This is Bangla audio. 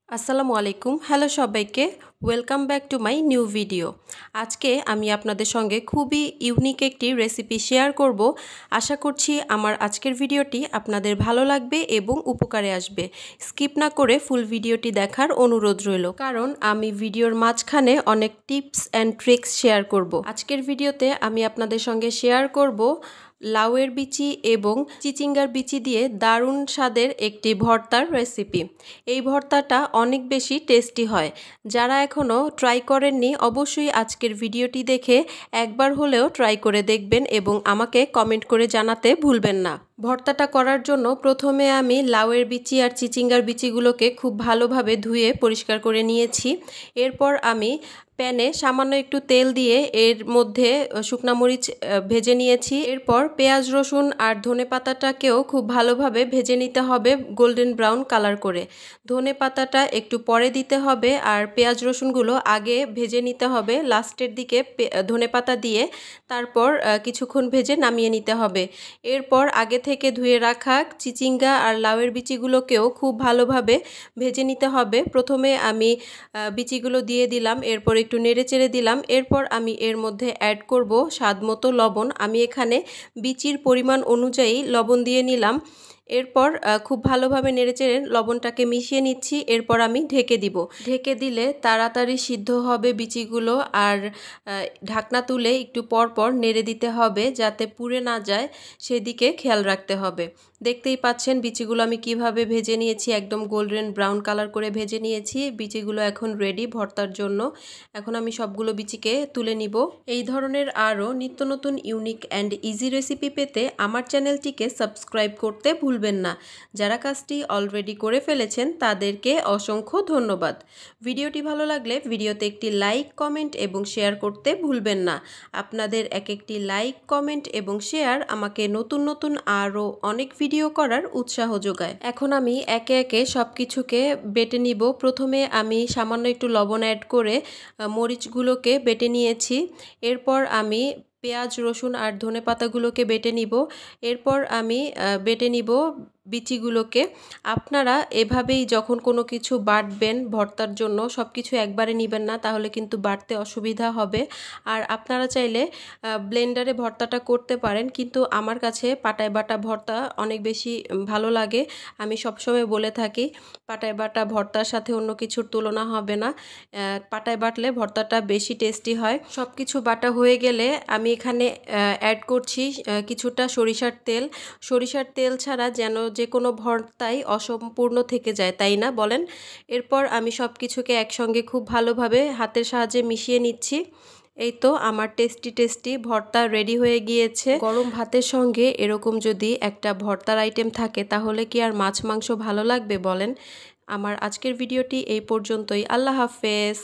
আসসালামু আলাইকুম। হ্যালো সবাইকে, welcome back to my new video. আজকে আমি আপনাদের সঙ্গে খুবই ইউনিক একটি রেসিপি শেয়ার করব। আশা করছি আমার আজকের ভিডিওটি আপনাদের ভালো লাগবে এবং উপকারে আসবে। স্কিপ না করে ফুল ভিডিওটি দেখার অনুরোধ রইল, কারণ আমি ভিডিওর মাঝখানে অনেক টিপস অ্যান্ড ট্রিক্স শেয়ার করব। আজকের ভিডিওতে আমি আপনাদের সঙ্গে শেয়ার করব লাউয়ের বিচি এবং চিচিঙ্গার বিচি দিয়ে দারুণ স্বাদের একটি ভর্তার রেসিপি। এই ভর্তাটা অনেক বেশি টেস্টি হয়। যারা এখনও ট্রাই করেননি অবশ্যই আজকের ভিডিওটি দেখে একবার হলেও ট্রাই করে দেখবেন এবং আমাকে কমেন্ট করে জানাতে ভুলবেন না। ভর্তাটা করার জন্য প্রথমে আমি লাউয়ের বিচি আর চিচিঙ্গার বিচিগুলোকে খুব ভালোভাবে ধুয়ে পরিষ্কার করে নিয়েছি। এরপর আমি প্যানে সামান্য একটু তেল দিয়ে এর মধ্যে শুকনা মরিচ ভেজে নিয়েছি। এরপর পেঁয়াজ রসুন আর ধনে পাতাটাকেও খুব ভালোভাবে ভেজে নিতে হবে গোল্ডেন ব্রাউন কালার করে। ধনে পাতাটা একটু পরে দিতে হবে আর পেঁয়াজ রসুনগুলো আগে ভেজে নিতে হবে, লাস্টের দিকে ধনে পাতা দিয়ে তারপর কিছুক্ষণ ভেজে নামিয়ে নিতে হবে। এরপর আগে থেকে ধুয়ে রাখা চিচিঙ্গা আর লাউয়ের বিচিগুলোকেও খুব ভালোভাবে ভেজে নিতে হবে। প্রথমে আমি বিচিগুলো দিয়ে দিলাম, এরপর একটু নেড়ে চেড়ে দিলাম। এরপর আমি এর মধ্যে অ্যাড করব স্বাদ মতো লবণ। আমি এখানে বিচির পরিমাণ অনুযায়ী লবণ দিয়ে নিলাম। এরপর খুব ভালোভাবে নেড়েচেড়ে লবণটাকে মিশিয়ে নিচ্ছি। এরপর আমি ঢেকে দিব। ঢেকে দিলে তাড়াতাড়ি সিদ্ধ হবে বিচিগুলো, আর ঢাকনা তুলে একটু পর পর নেড়ে দিতে হবে যাতে পুড়ে না যায়, সেদিকে খেয়াল রাখতে হবে। দেখতেই পাচ্ছেন বিচিগুলো আমি কিভাবে ভেজে নিয়েছি, একদম গোল্ডেন ব্রাউন কালার করে ভেজে নিয়েছি। বিচিগুলো এখন রেডি ভর্তার জন্য। এখন আমি সবগুলো বিচিকে তুলে নিব। এই ধরনের আরও নিত্য নতুন ইউনিক অ্যান্ড ইজি রেসিপি পেতে আমার চ্যানেলটিকে সাবস্ক্রাইব করতে ভুলবেন না। যারা কাজটি অলরেডি করে ফেলেছেন তাদেরকে অসংখ্য ধন্যবাদ। ভিডিওটি ভালো লাগলে ভিডিওতে একটি লাইক, কমেন্ট এবং শেয়ার করতে ভুলবেন না। আপনাদের এক একটি লাইক, কমেন্ট এবং শেয়ার আমাকে নতুন নতুন আরও অনেক ভিডিও করার উৎসাহ যোগায়। এখন আমি একে একে সব কিছুকে বেটে নিব। প্রথমে আমি সামান্য একটু লবণ অ্যাড করে মরিচগুলোকে বেটে নিয়েছি। এরপর আমি পেঁয়াজ রসুন আর ধনে পাতাগুলোকে বেটে নিব। এরপর আমি বেটে নিব বিচিগুলোকে। আপনারা এভাবেই যখন কোনো কিছু বাটবেন ভর্তার জন্য সব কিছু একবারে নেবেন না, তাহলে কিন্তু বাটতে অসুবিধা হবে। আর আপনারা চাইলে ব্লেন্ডারে ভর্তাটা করতে পারেন, কিন্তু আমার কাছে পাটায় বাটা ভর্তা অনেক বেশি ভালো লাগে। আমি সবসময় বলে থাকি পাটায় বাটা ভর্তার সাথে অন্য কিছুর তুলনা হবে না। পাটায় বাটলে ভর্তাটা বেশি টেস্টি হয়। সব কিছু বাটা হয়ে গেলে আমি এখানে অ্যাড করছি কিছুটা সরিষার তেল। সরিষার তেল ছাড়া যেন যে কোনো ভর্তাই অসম্পূর্ণ থেকে যায়, তাই না বলেন? এরপর আমি সব কিছুকে একসঙ্গে খুব ভালোভাবে হাতের সাহায্যে মিশিয়ে নিচ্ছি। এই তো আমার টেস্টি ভর্তা রেডি হয়ে গিয়েছে। গরম ভাতের সঙ্গে এরকম যদি একটা ভর্তার আইটেম থাকে তাহলে কি আর মাছ মাংস ভালো লাগবে বলেন? আমার আজকের ভিডিওটি এই পর্যন্তই। আল্লাহ হাফেজ।